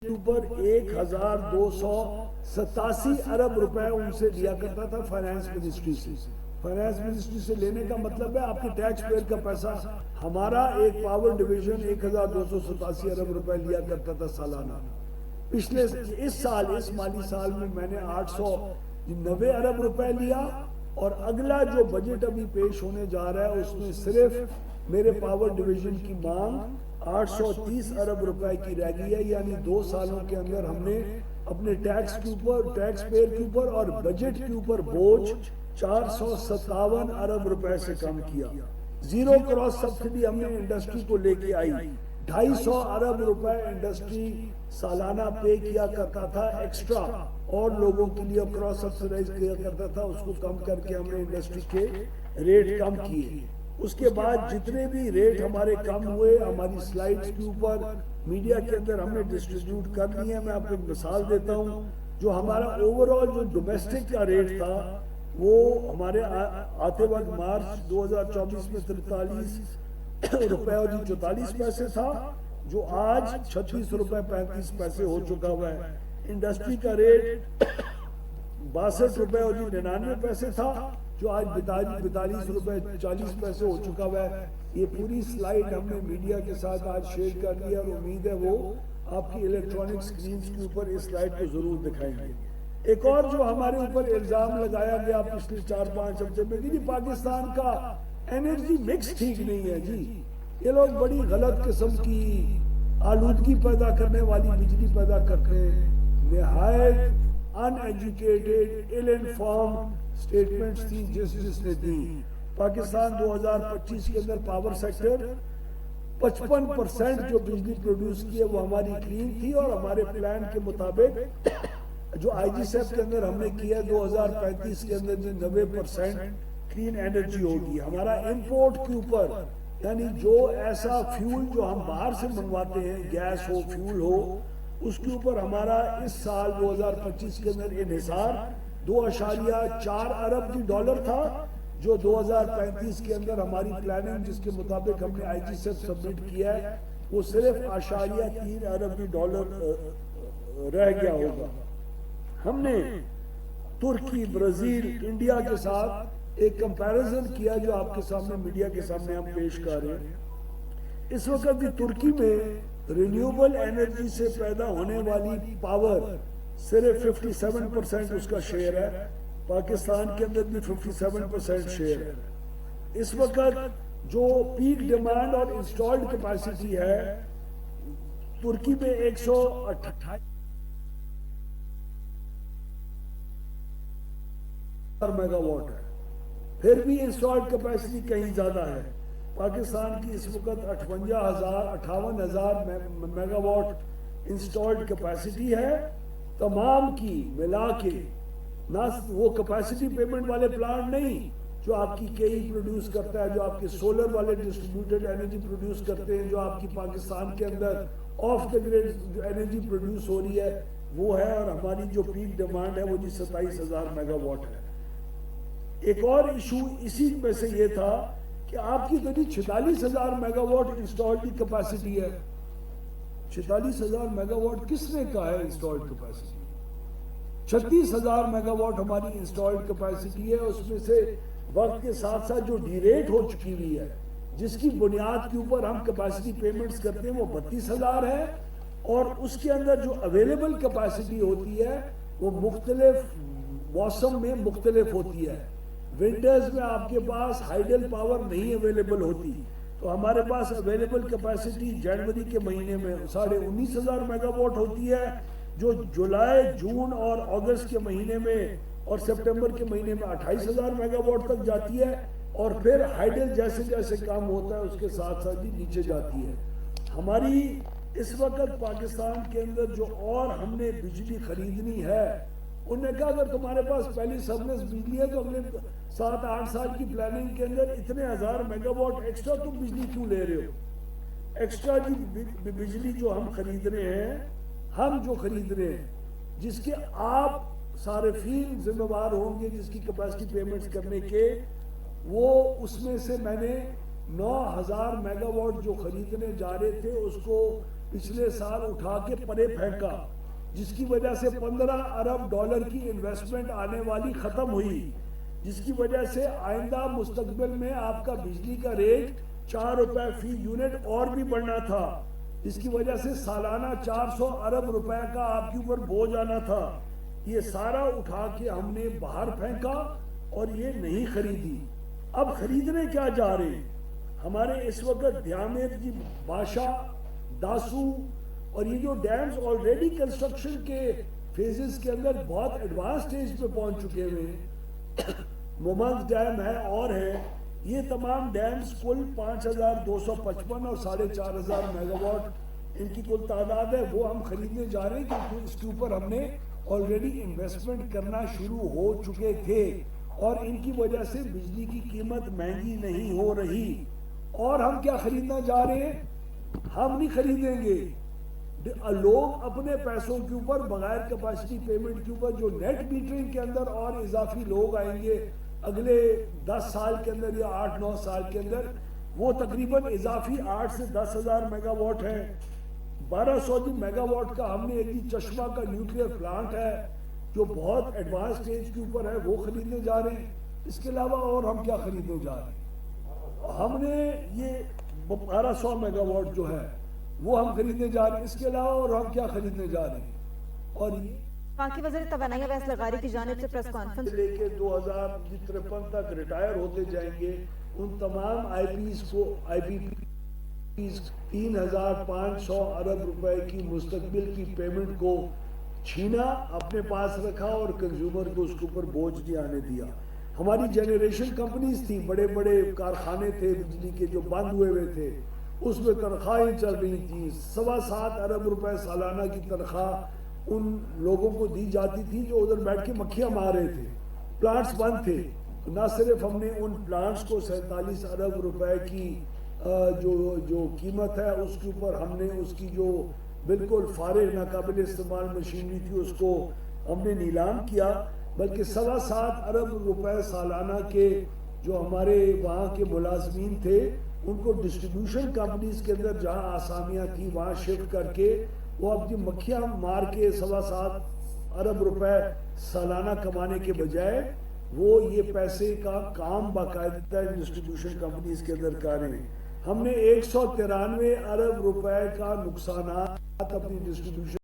ऊपर 1287 अरब रुपए उनसे लिया करता था फाइनेंस मिनिस्ट्री से। फाइनेंस मिनिस्ट्री से लेने का मतलब है आपके टैक्स पेयर का पैसा। हमारा एक पावर डिवीजन 1287 अरब रुपए लिया करता था सालाना। पिछले इस साल, इस माली साल में मैंने 890 अरब रुपए लिया और अगला जो बजट अभी पेश होने जा रहा है उसमें सिर्फ मेरे पावर डिवीजन की मांग 830 अरब रुपए की रह गई है। यानी 2 सालों के अंदर हमने अपने टैक्स के ऊपर, टैक्स पेयर के ऊपर और बजट के ऊपर बोझ 457 अरब रुपए से कम किया। जीरो क्रॉस सब्सिडी हमने इंडस्ट्री को लेके आई। 250 अरब रुपए इंडस्ट्री सालाना पे किया करता था एक्स्ट्रा, और लोगों के लिए क्रॉस सब्सिडाइज किया करता था, उसको कम करके हमने इंडस्ट्री के रेट कम किए। उसके बाद जितने भी रेट हमारे कम हुए हमारी स्लाइड्स के ऊपर मीडिया के अंदर हमने डिस्ट्रीब्यूट कर दिए। मैं आपको एक मिसाल देता हूं, जो हमारा ओवरऑल जो डोमेस्टिक का रेट था वो हमारे आते वक्त मार्च 2024 में 43 रुपए और 44 पैसे था, जो आज 36 रुपए 35 पैसे हो चुका हुआ है। इंडस्ट्री का रेट 62 रुपए और 99 पैसे था, जो आज 42 रुपए 40 पैसे हो चुका हुआ है। ये पूरी स्लाइड हमने मीडिया के साथ आज शेयर कर दी और उम्मीद है वो आपकी इलेक्ट्रॉनिक स्क्रीन के ऊपर इस स्लाइड को जरूर दिखाएंगे। एक और जो हमारे ऊपर इल्जाम लगाया गया पिछले 4-5 हफ्ते में कि पाकिस्तान का एनर्जी मिक्स ठीक नहीं है जी, ये लोग बड़ी गलत किस्म की आलूदगी पैदा करने वाली बिजली पैदा करते हैं। निहायत अनएजुकेटेड, इल इन्फॉर्म्ड स्टेटमेंट्स थी जिसने दी। पाकिस्तान 2025 के अंदर पावर सेक्टर 55% जो बिजली प्रोड्यूस की है वो हमारी क्लीन थी, और हमारे प्लान के मुताबिक जो आईजीसेफ के अंदर हमने किया 2035 के अंदर जो 90% क्लीन एनर्जी होगी। हमारा इंपोर्ट के ऊपर, यानी जो ऐसा फ्यूल जो हम बाहर से मंगवाते हैं, गैस हो, फ्यूल हो, उसके ऊपर हमारा इस साल 2025 के अंदर इन्हिसार 2.4 अरब डॉलर था, जो 2035 के अंदर हमारी प्लानिंग जिसके मुताबिक हमने आईजीसेफ सबमिट किया है वो सिर्फ 3 अरब डॉलर रह गया होगा। हमने तुर्की, ब्राजील, इंडिया के साथ एक कंपैरिजन किया जो आपके सामने मीडिया के सामने हम पेश कर रहे हैं। इस वक्त भी तुर्की में रिन्यूएबल एनर्जी से पैदा होने वाली पावर सिर्फ 57% उसका शेयर है। पाकिस्तान के अंदर भी 57% शेयर है। इस वक्त जो पीक डिमांड और इंस्टॉल्ड कैपेसिटी है तुर्की में 128 मेगावाट है, फिर भी इंस्टॉल्ड कैपेसिटी कहीं ज्यादा है। पाकिस्तान की इस वक्त 58,000 मेगावाट इंस्टॉल्ड कैपेसिटी है। तमाम की मिला के, ना वो कैपेसिटी पेमेंट वाले प्लांट नहीं जो आपकी केई प्रोड्यूस करता है, जो आपके सोलर वाले डिस्ट्रीब्यूटेड एनर्जी प्रोड्यूस करते हैं, जो आपकी पाकिस्तान के अंदर ऑफ द ग्रिड जो एनर्जी प्रोड्यूस हो रही है वो है, और हमारी जो पीक डिमांड है वो जी 27,000 मेगावाट है। एक और इशू इसी में से ये था कि आपकी करीब 46,000 मेगावाट इंस्टॉल्ड की कैपेसिटी है। 46,000 मेगावाट किसने कहा है इंस्टॉल्ड कैपेसिटी? 36,000 मेगावाट हमारी इंस्टॉल्ड कैपेसिटी है। उसमें से वक्त के साथ साथ जो डीरेट हो चुकी हुई है, जिसकी बुनियाद के ऊपर हम कैपेसिटी पेमेंट्स करते हैं, वो 32,000 है। और उसके अंदर जो अवेलेबल कैपेसिटी होती है वो मुख्तलिफ मौसम में मुख्तलिफ होती है। विंटर्स में आपके पास हाइडल पावर नहीं अवेलेबल होती, तो हमारे पास अवेलेबल कैपेसिटी जनवरी के महीने में 19,500 मेगावाट होती है, जो जुलाई, जून और अगस्त के महीने में और सितंबर के महीने में 28,000 मेगावाट तक जाती है, और फिर हाइडल जैसे जैसे काम होता है उसके साथ साथ भी नीचे जाती है। हमारी इस वक्त पाकिस्तान के अंदर जो और हमने बिजली खरीदनी है, उन्होंने कहा अगर तुम्हारे पास पहली सरप्लस बिजली है तो अगले 7-8 साल की प्लानिंग के अंदर इतने 1000 मेगावाट एक्स्ट्रा तुम बिजली क्यों ले रहे हो? एक्स्ट्रा जी बिजली जो हम खरीद रहे हैं, जिसके आप सारिफीन जिम्मेवार होंगे, जिसकी कैपेसिटी पेमेंट्स करने के, वो उसमें से मैंने 9,000 मेगावाट जो खरीदने जा रहे थे उसको पिछले साल उठा के परे फेंका, जिसकी वजह से 15 अरब डॉलर की इन्वेस्टमेंट आने वाली खत्म हुई, जिसकी वजह से आइंदा मुस्तकबिल में आपका बिजली का रेट 4 रुपए फी यूनिट और भी बढ़ना था, जिसकी वजह से सालाना 400 अरब रुपए का आपके ऊपर बोझ आना था। ये सारा उठा के हमने बाहर फेंका और ये नहीं खरीदी। अब खरीदने क्या जा रहे हैं? हमारे इस वक्त ध्यामेर जी, बाशा, दासू और ये जो डैम्स ऑलरेडी कंस्ट्रक्शन के फेजेस के अंदर बहुत एडवांस स्टेज पे पहुंच चुके हुए हैं। मुमंद डैम है और है, ये तमाम डैम्स कुल 5255 और 4500 मेगावाट इनकी कुल तादाद है, वो हम खरीदने जा रहे हैं क्योंकि इसके ऊपर हमने ऑलरेडी इन्वेस्टमेंट करना शुरू हो चुके थे और इनकी वजह से बिजली की कीमत महंगी नहीं हो रही। और हम क्या खरीदना जा रहे हैं? हम नहीं खरीदेंगे। लोग अपने पैसों के ऊपर बगैर कैपेसिटी पेमेंट के ऊपर जो नेट मीटरिंग के अंदर और इजाफी लोग आएंगे अगले 10 साल के अंदर या 8-9 साल के अंदर, वो तकरीबन इजाफी 8 से 10 हजार मेगावाट है। 1200 मेगावाट का हमने एक चश्मा का न्यूक्लियर प्लांट है जो बहुत एडवांस स्टेज के ऊपर है, वो खरीदने जा रहे हैं। इसके अलावा और हम क्या खरीदने जा रहे हैं? हमने ये 1200 मेगावाट जो है वो हम खरीदने जा रहे हैं। इसके अलावा और हम क्या खरीदने जा रहे हैं? और ये बाकी वज़ीर तवानाई अवैस लगारी की जानिब से प्रेस कॉन्फ्रेंस लेके 2053 तक रिटायर होते जाएंगे, उन तमाम आईपीएस को आईपीपीस 3500 अरब रुपए की मुस्तकबिल की पेमेंट को छीना, अपने पास रखा और कंज्यूमर को उसके ऊपर बोझ नहीं आने दिया। हमारी जनरेशन कंपनीज थी, बड़े बड़े कारखाने थे बिजली के जो बंद हुए हुए थे, उसमें तनख्वाहें चल रही थी। 7.25 अरब रुपए सालाना की तनख्वाह उन लोगों को दी जाती थी जो उधर बैठ के मक्खियां मार रहे थे। प्लांट्स बंद थे, न सिर्फ हमने उन प्लांट्स को 47 अरब रुपए की जो कीमत है उसके ऊपर हमने उसकी जो बिल्कुल फारिग नाकाबिल इस्तेमाल मशीनरी थी उसको हमने नीलाम किया, बल्कि 7.25 अरब रुपए सालाना के जो हमारे वहाँ के मुलाजमीन थे उनको डिस्ट्रीब्यूशन कंपनीज के अंदर जहाँ आसामियाँ थी वहाँ शिफ्ट करके वो अपनी मक्खियाँ मार के 7.25 अरब रुपए सालाना कमाने के बजाय वो ये पैसे का काम बाकायदा डिस्ट्रीब्यूशन कंपनीज के अंदर कर रहे हैं। हमने 193 अरब रुपए का नुकसान अपनी डिस्ट्रीब्यूशन